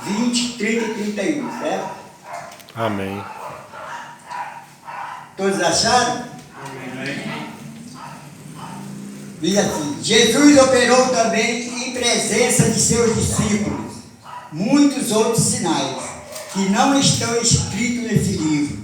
20, 30 e 31, certo? Amém. Todos acharam? Amém. Diz assim: Jesus operou também em presença de seus discípulos muitos outros sinais que não estão escritos nesse livro.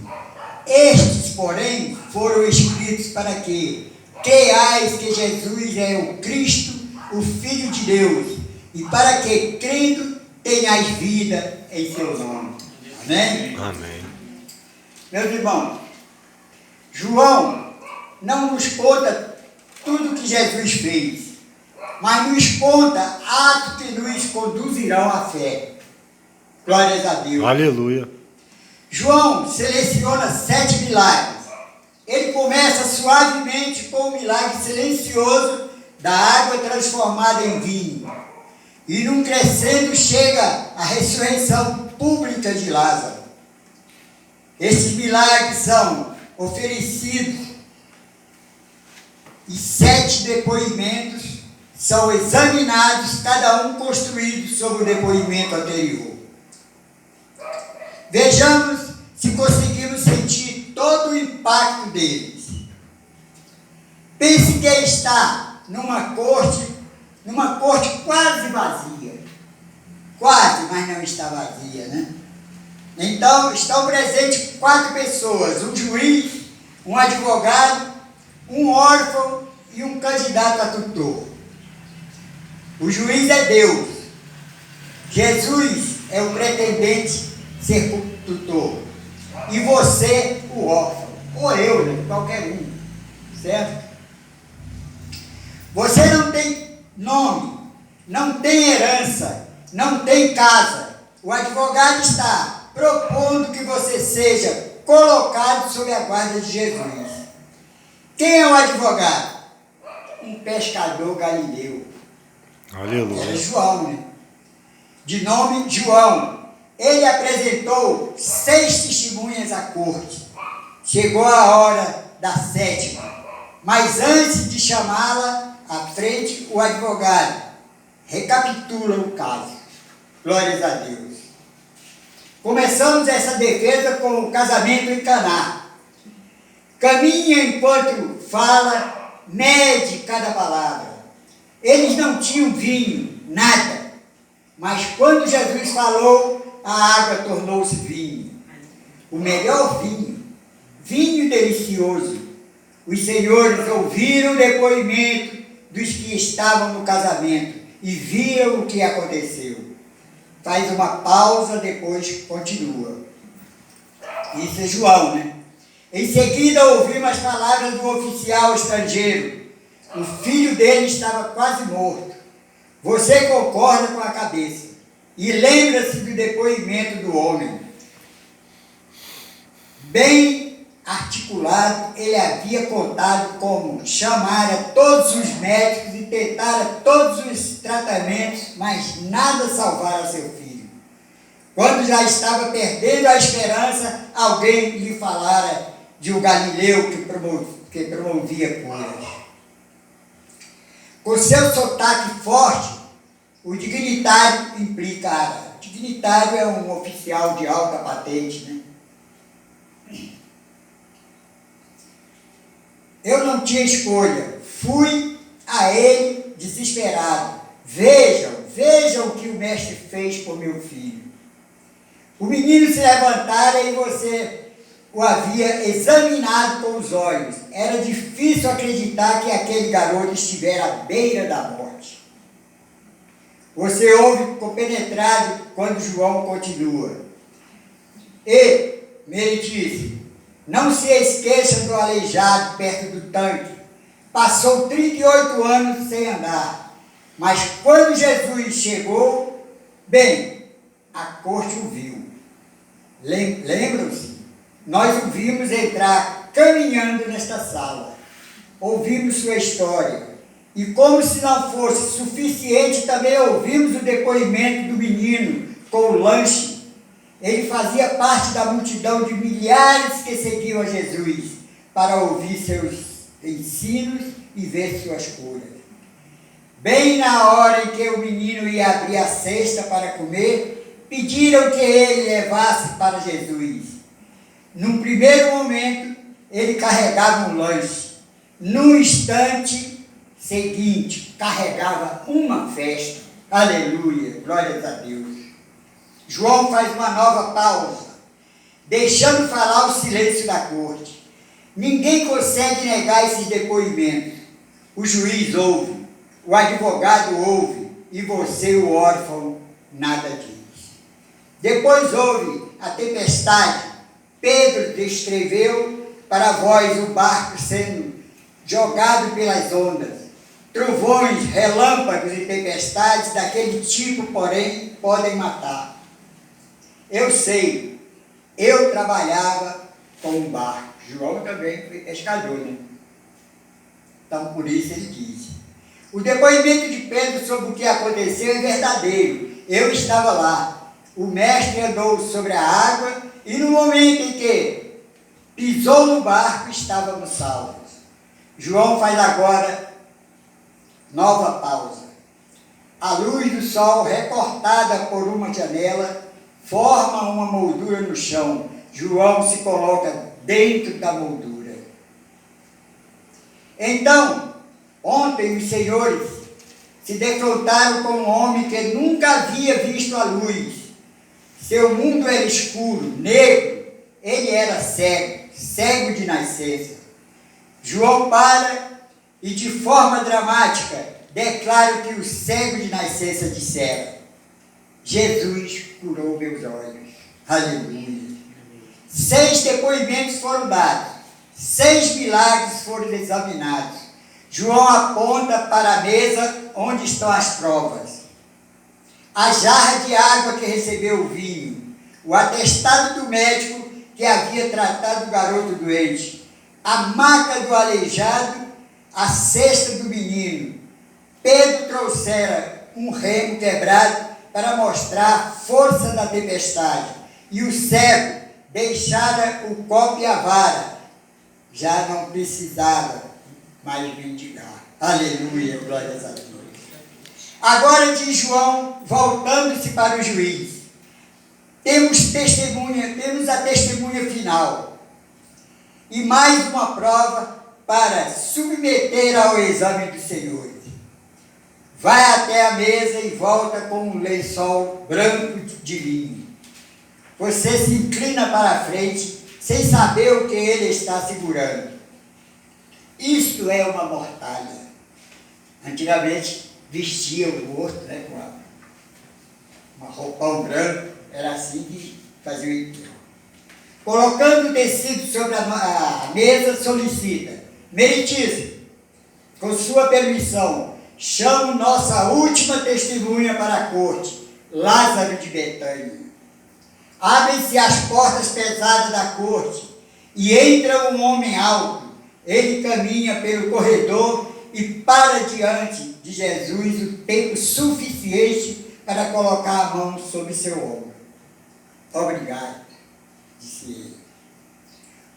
Estes, porém, foram escritos para que creiais que Jesus é o Cristo, o Filho de Deus, e para que, crendo, tenhais vida em seu nome. Amém? Amém. Meus irmãos, João não nos conta tudo que Jesus fez, mas nos conta atos que nos conduzirão à fé. Glórias a Deus. Aleluia. João seleciona 7 milagres. Ele começa suavemente com o milagre silencioso da água transformada em vinho. E num crescendo chega a ressurreição pública de Lázaro. Estes milagres são oferecidos e 7 depoimentos são examinados, cada um construído sobre o depoimento anterior. Vejamos se conseguimos sentir todo o impacto deles. Pense que está numa corte quase vazia. Quase, mas não está vazia, né? Então, estão presentes 4 pessoas: um juiz, um advogado, um órfão e um candidato a tutor. O juiz é Deus. Jesus é o pretendente ser tutor. E você, o órfão. Ou eu, né? Qualquer um. Certo? Você não tem nome, não tem herança, não tem casa. O advogado está propondo que você seja colocado sob a guarda de Jesus. Quem é o advogado? Um pescador galileu. Aleluia. Era João, né? De nome João. Ele apresentou 6 testemunhas à corte. Chegou a hora da 7ª. Mas antes de chamá-la à frente, o advogado recapitula o caso. Glórias a Deus. Começamos essa defesa com o casamento em Caná. Caminha enquanto fala, mede cada palavra. Eles não tinham vinho, nada. Mas quando Jesus falou, a água tornou-se vinho. O melhor vinho, vinho delicioso. Os senhores ouviram o depoimento dos que estavam no casamento e viram o que aconteceu. Faz uma pausa, depois continua. Isso é João, né? Em seguida ouvimos as palavras do oficial estrangeiro. O filho dele estava quase morto. Você concorda com a cabeça e lembra-se do depoimento do homem. Bem articulado, ele havia contado como chamara todos os médicos e tentara todos os tratamentos, mas nada salvara seu filho. Quando já estava perdendo a esperança, alguém lhe falara de um galileu que promovia curas. Com seu sotaque forte, o dignitário implica árabe. Dignitário é um oficial de alta patente, né? Eu não tinha escolha. Fui a ele desesperado. Vejam o que o mestre fez por meu filho. O menino se levantara e você o havia examinado com os olhos. Era difícil acreditar que aquele garoto estivera à beira da morte. Você ouve compenetrado quando João continua. E ele disse: não se esqueça do aleijado perto do tanque. Passou 38 anos sem andar. Mas quando Jesus chegou, bem, a corte o viu. Lembram-se? Nós o vimos entrar caminhando nesta sala. Ouvimos sua história. E como se não fosse suficiente, também ouvimos o depoimento do menino com o lanche. Ele fazia parte da multidão de milhares que seguiam a Jesus para ouvir seus ensinos e ver suas curas. Bem na hora em que o menino ia abrir a cesta para comer, pediram que ele levasse para Jesus. Num primeiro momento, ele carregava um lanche. No instante seguinte, carregava uma festa. Aleluia, glórias a Deus. João faz uma nova pausa, deixando falar o silêncio da corte. Ninguém consegue negar esses depoimentos. O juiz ouve, o advogado ouve, e você, o órfão, nada diz. Depois houve a tempestade. Pedro descreveu para vós o barco sendo jogado pelas ondas. Trovões, relâmpagos e tempestades daquele tipo, porém, podem matar. Eu sei, eu trabalhava com um barco. João também foi pescador, né? Então, por isso ele diz. O depoimento de Pedro sobre o que aconteceu é verdadeiro. Eu estava lá. O mestre andou sobre a água e no momento em que pisou no barco, estávamos salvos. João faz agora nova pausa. A luz do sol, recortada por uma janela, forma uma moldura no chão. João se coloca dentro da moldura. Então, ontem os senhores se defrontaram com um homem que nunca havia visto a luz. Seu mundo era escuro, negro, ele era cego, cego de nascença. João para e de forma dramática declara que o cego de nascença dissera: Jesus curou meus olhos. Aleluia. 6 depoimentos foram dados, 6 milagres foram examinados. João aponta para a mesa onde estão as provas. A jarra de água que recebeu o vinho, o atestado do médico que havia tratado o garoto doente, a maca do aleijado, a cesta do menino. Pedro trouxera um remo quebrado para mostrar a força da tempestade, e o cego deixara o copo e a vara, já não precisava mais mendigar. Aleluia, glórias a Deus. Agora diz João, voltando-se para o juiz, temos a testemunha final, e mais uma prova para submeter ao exame dos senhores. Vai até a mesa e volta com um lençol branco de linho. Você se inclina para a frente, sem saber o que ele está segurando. Isto é uma mortalha. Antigamente vestia o morto, né, com uma roupão branco, era assim que fazia o enterro. Colocando o tecido sobre a mesa, solicita: meritíssimo, com sua permissão, chamo nossa última testemunha para a corte, Lázaro de Betânia. Abrem-se as portas pesadas da corte e entra um homem alto. Ele caminha pelo corredor e para diante de Jesus o tempo suficiente para colocar a mão sobre seu ombro. Obrigado, disse ele.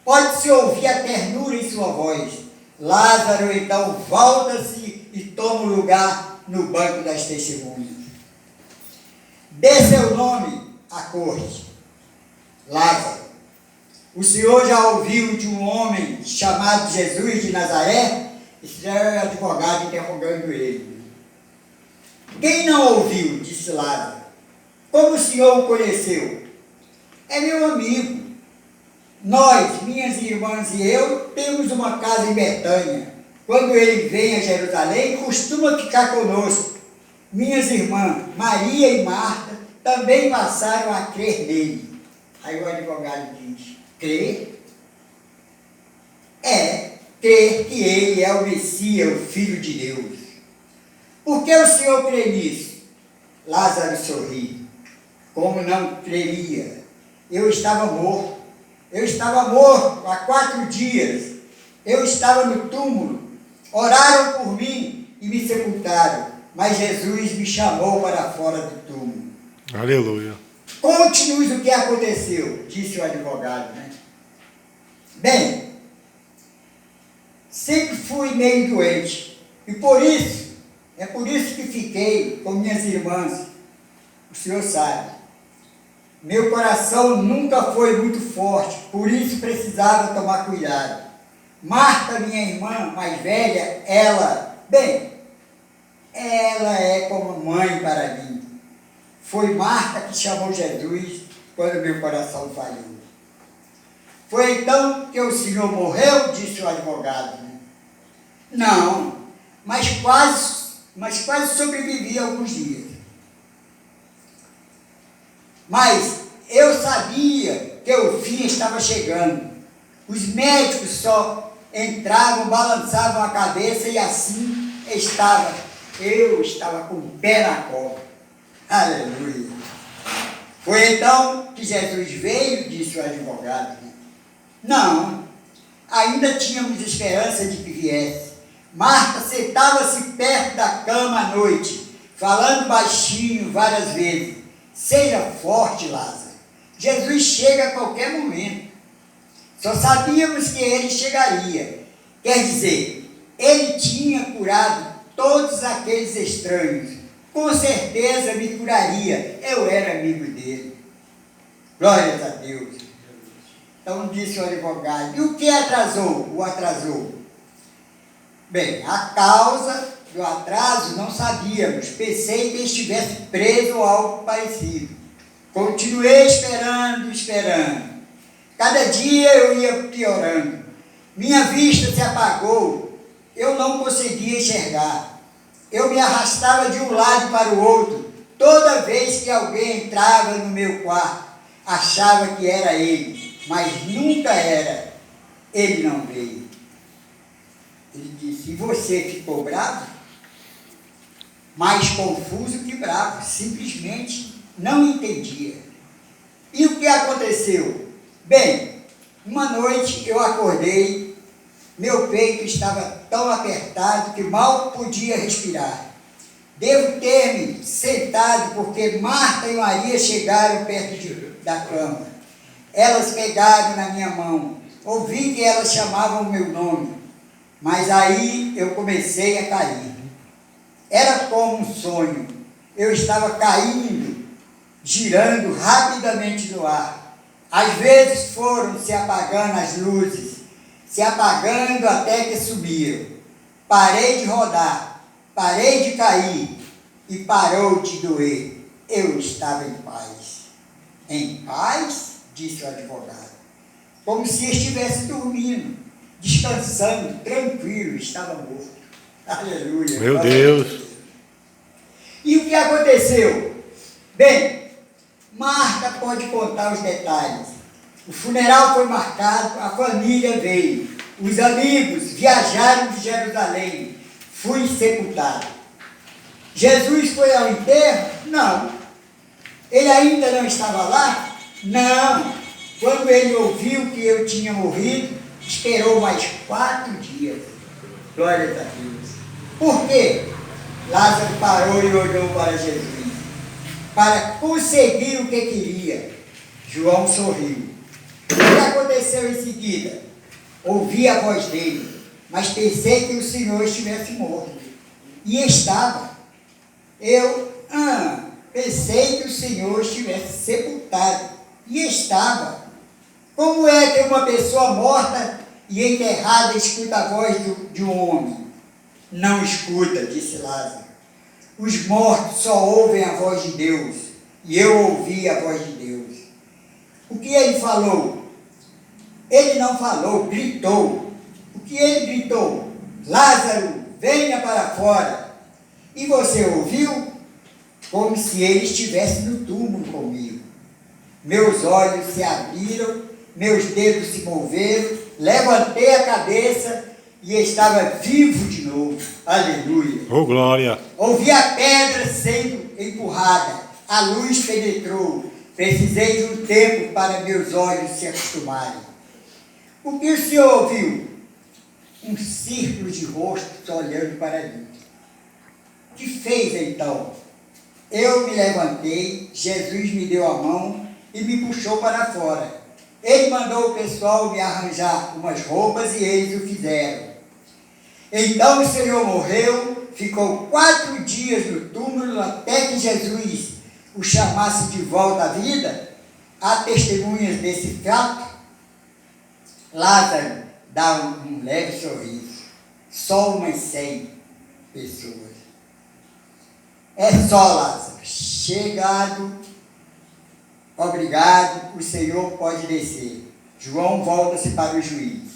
Pode-se ouvir a ternura em sua voz. Lázaro então volta-se e toma o lugar no banco das testemunhas. Dê seu nome à corte. Lázaro, o senhor já ouviu de um homem chamado Jesus de Nazaré? Esse é o advogado interrogando ele. Quem não ouviu? Disse Lázaro. Como o senhor o conheceu? É meu amigo. Nós, minhas irmãs e eu, temos uma casa em Betânia. Quando ele vem a Jerusalém, costuma ficar conosco. Minhas irmãs, Maria e Marta, também passaram a crer nele. Aí o advogado diz: crer? É, crer que ele é o Messias, o Filho de Deus. Por que o senhor crê nisso? Lázaro sorri. Como não creria? Eu estava morto. Eu estava morto há 4 dias. Eu estava no túmulo. Oraram por mim e me sepultaram. Mas Jesus me chamou para fora do túmulo. Aleluia. Conte-nos o que aconteceu, disse o advogado, né? Bem, sempre fui meio doente. E por isso que fiquei com minhas irmãs. O senhor sabe. Meu coração nunca foi muito forte, por isso precisava tomar cuidado. Marta, minha irmã mais velha, ela é como mãe para mim. Foi Marta que chamou Jesus quando meu coração falhou. Foi então que o Senhor morreu, disse o advogado. Não, mas quase sobrevivi alguns dias. Mas eu sabia que o fim estava chegando. Os médicos só entravam, balançavam a cabeça e assim eu estava com o pé na cova. Aleluia. Foi então que Jesus veio, disse o advogado. Não, ainda tínhamos esperança de que viesse. Marta sentava-se perto da cama à noite, falando baixinho várias vezes. Seja forte, Lázaro. Jesus chega a qualquer momento. Só sabíamos que ele chegaria. Quer dizer, ele tinha curado todos aqueles estranhos. Com certeza me curaria. Eu era amigo dele. Glórias a Deus. Então disse o advogado, e o que o atrasou? Bem, a causa do atraso não sabíamos. Pensei que estivesse preso ou algo parecido. Continuei esperando. Cada dia eu ia piorando. Minha vista se apagou. Eu não conseguia enxergar. Eu me arrastava de um lado para o outro. Toda vez que alguém entrava no meu quarto, achava que era ele, mas nunca era. Ele não veio. Ele disse, e você ficou bravo? Mais confuso que bravo, simplesmente não entendia. E o que aconteceu? Bem, uma noite eu acordei, meu peito estava tão apertado que mal podia respirar. Devo ter-me sentado porque Marta e Maria chegaram perto da cama. Elas pegaram na minha mão, ouvi que elas chamavam o meu nome, mas aí eu comecei a cair. Era como um sonho, eu estava caindo, girando rapidamente no ar. Às vezes foram se apagando as luzes, se apagando até que sumiram. Parei de rodar, parei de cair e parou de doer. Eu estava em paz. Em paz? Disse o advogado. Como se estivesse dormindo, descansando, tranquilo, estava morto. Aleluia. Meu Deus. E o que aconteceu? Bem, Marta pode contar os detalhes. O funeral foi marcado, a família veio, os amigos viajaram de Jerusalém, fui sepultado. Jesus foi ao enterro? Não. Ele ainda não estava lá? Não. Quando ele ouviu que eu tinha morrido, esperou mais 4 dias. Glória a Deus. Por quê? Lázaro parou e olhou para Jesus, para conseguir o que queria. João sorriu. O que aconteceu em seguida? Ouvi a voz dele, mas pensei que o Senhor estivesse morto. E estava. Pensei que o Senhor estivesse sepultado. E estava. Como é que uma pessoa morta e enterrada escuta a voz de um homem? Não escuta, disse Lázaro. Os mortos só ouvem a voz de Deus. E eu ouvi a voz de Deus. O que ele falou? Ele não falou, gritou. O que ele gritou? Lázaro, venha para fora. E você ouviu? Como se ele estivesse no túmulo comigo. Meus olhos se abriram, meus dedos se moveram, levantei a cabeça e estava vivo de novo. Aleluia. Oh, glória. Ouvi a pedra sendo empurrada, a luz penetrou. Precisei de um tempo para meus olhos se acostumarem. O que o senhor ouviu? Um círculo de rostos olhando para mim. O que fez então? Eu me levantei, Jesus me deu a mão e me puxou para fora. Ele mandou o pessoal me arranjar umas roupas e eles o fizeram. Então o Senhor morreu, ficou 4 dias no túmulo até que Jesus o chamasse de volta à vida. há testemunhas desse fato? Lázaro dá um leve sorriso. Só umas 100 pessoas. É só, Lázaro. Chegado, obrigado, o Senhor pode descer. João volta-se para o juiz.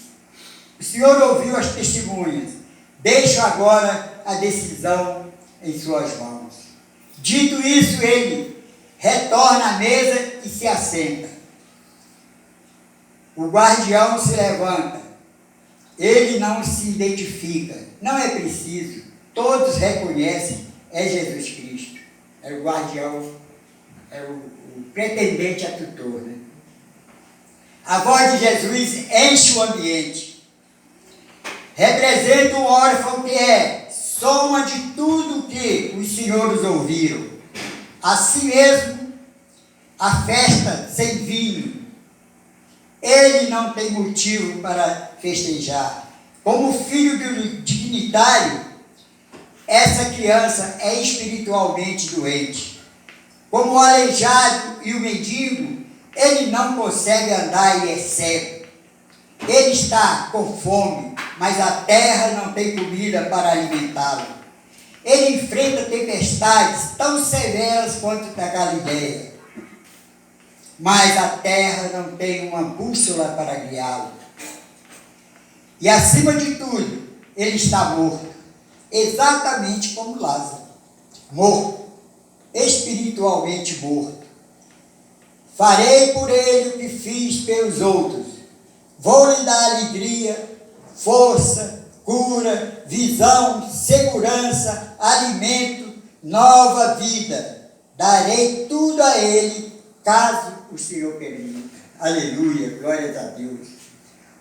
O Senhor ouviu as testemunhas. Deixo agora a decisão em suas mãos. Dito isso, ele retorna à mesa e se assenta. O guardião se levanta. Ele não se identifica. Não é preciso. Todos reconhecem. É Jesus Cristo. É o guardião. É o pretendente a tutor. Né? A voz de Jesus enche o ambiente. Representa um órfão que é soma de tudo que os senhores ouviram. Assim mesmo, a festa sem vinho. Ele não tem motivo para festejar. Como filho do dignitário, essa criança é espiritualmente doente. Como o aleijado e o mendigo, ele não consegue andar e é cego. Ele está com fome, mas a terra não tem comida para alimentá-lo. Ele enfrenta tempestades tão severas quanto da Galileia, mas a terra não tem uma bússola para guiá-lo. E acima de tudo, ele está morto, exatamente como Lázaro, morto, espiritualmente morto. Farei por ele o que fiz pelos outros. Vou lhe dar alegria, força, cura, visão, segurança, alimento, nova vida. Darei tudo a ele, caso o Senhor permita. Aleluia, glórias a Deus.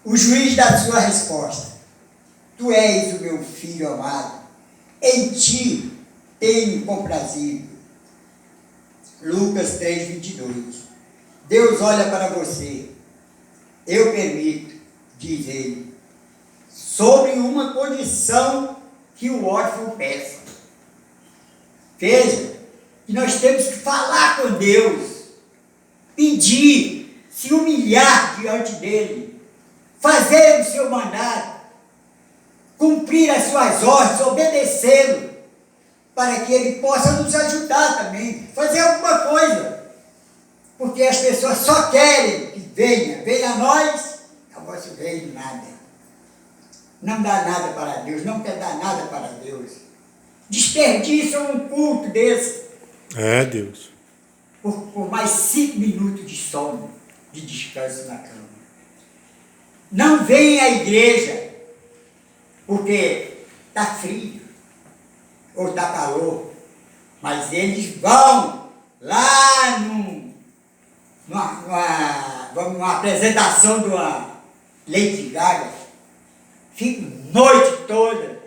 O juiz dá sua resposta. Tu és o meu filho amado. Em ti tenho comprazido. Lucas 3, 22. Deus olha para você. Eu permito, diz ele, sobre uma condição que o órfão peça. Veja que nós temos que falar com Deus, pedir, se humilhar diante dele, fazer o seu mandato, cumprir as suas ordens, obedecê-lo, para que ele possa nos ajudar também, fazer alguma coisa. Porque as pessoas só querem que venha a nós, a vosso reino nada. Não dá nada para Deus, não quer dar nada para Deus. Desperdiçam um culto desse. É, Deus. Por mais 5 minutos de sono, de descanso na cama. Não vem à igreja, porque está frio, ou está calor, mas eles vão lá numa apresentação de uma Lady Gaga, fico noite toda,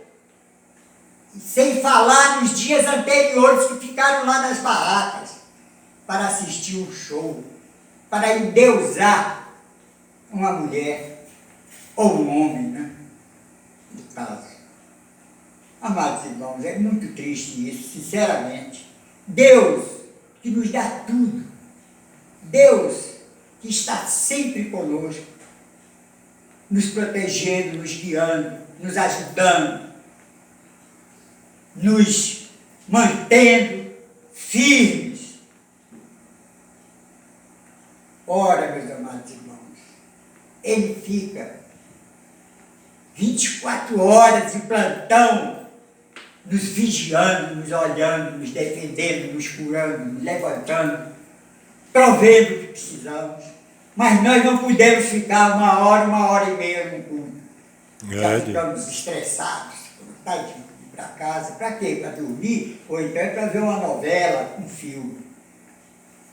sem falar nos dias anteriores que ficaram lá nas barracas, para assistir um show, para endeusar uma mulher, ou um homem, né? No caso. Amados irmãos, é muito triste isso, sinceramente. Deus, que nos dá tudo, Deus, que está sempre conosco, nos protegendo, nos guiando, nos ajudando, nos mantendo firmes. Ora, meus amados irmãos, ele fica 24 horas de plantão, nos vigiando, nos olhando, nos defendendo, nos curando, nos levantando, provendo o que precisamos. Mas nós não podemos ficar 1 hora e meia no culto. Já ficamos estressados, vontade de ir para casa. Para quê? Para dormir? Ou então para ver uma novela, um filme.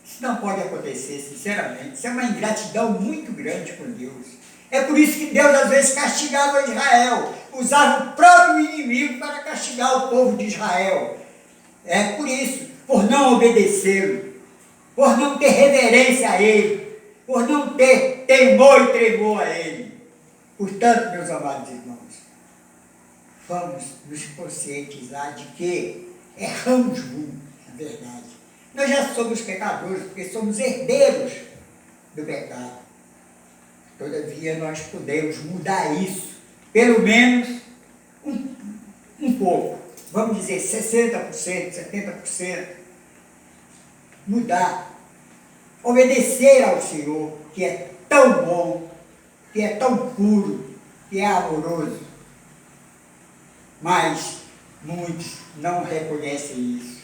Isso não pode acontecer, sinceramente. Isso é uma ingratidão muito grande com Deus. É por isso que Deus às vezes castigava Israel, usava o próprio inimigo para castigar o povo de Israel. É por isso, por não obedecê-lo, por não ter reverência a ele, por não ter temor e tremor a ele. Portanto, meus amados irmãos, vamos nos conscientizar de que erramos muito, na verdade. Nós já somos pecadores, porque somos herdeiros do pecado. Todavia, nós podemos mudar isso, pelo menos um pouco. Vamos dizer 60%, 70%. Mudar. Obedecer ao Senhor, que é tão bom, que é tão puro, que é amoroso. Mas muitos não reconhecem isso.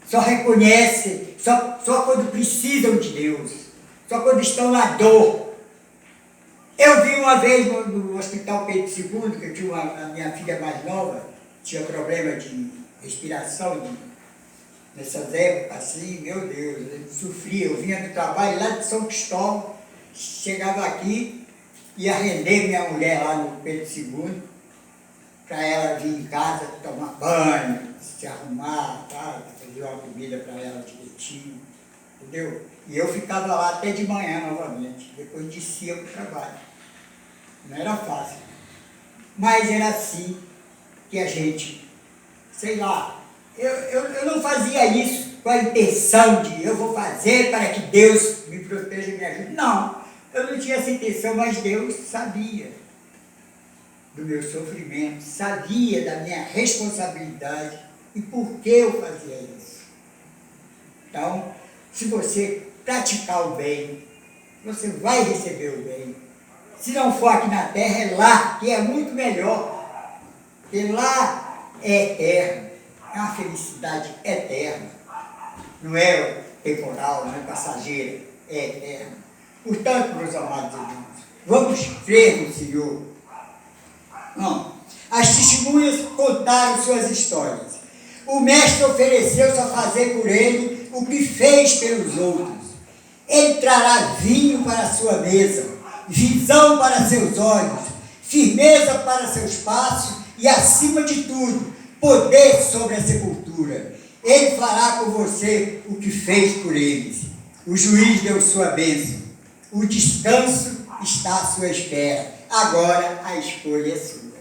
Só reconhecem, só quando precisam de Deus. Só quando estão na dor. Eu vi uma vez no Hospital Pedro II, que eu tinha a minha filha mais nova, tinha problema de respiração, nessas épocas assim, meu Deus, eu sofria. Eu vinha do trabalho lá de São Cristóvão, chegava aqui, ia render minha mulher lá no Pedro II, para ela vir em casa tomar banho, se arrumar, tá, fazer uma comida para ela direitinho, entendeu? E eu ficava lá até de manhã novamente, depois descia para o trabalho. Não era fácil, mas era assim que a gente, sei lá, eu não fazia isso com a intenção de eu vou fazer para que Deus me proteja e me ajude. Não, eu não tinha essa intenção, mas Deus sabia do meu sofrimento, sabia da minha responsabilidade e por que eu fazia isso. Então, se você praticar o bem, você vai receber o bem. Se não for aqui na terra, é lá, que é muito melhor. Porque lá é eterno, é uma felicidade eterna. Não é temporal, não é passageira, é eterna. Portanto, meus amados irmãos, vamos crer no Senhor. Não. As testemunhas contaram suas histórias. O mestre ofereceu-se a fazer por ele o que fez pelos outros. Ele trará vinho para a sua mesa, visão para seus olhos, firmeza para seus passos e, acima de tudo, poder sobre a sepultura. Ele fará com você o que fez por eles. O juiz deu sua bênção. O descanso está à sua espera. Agora a escolha é sua.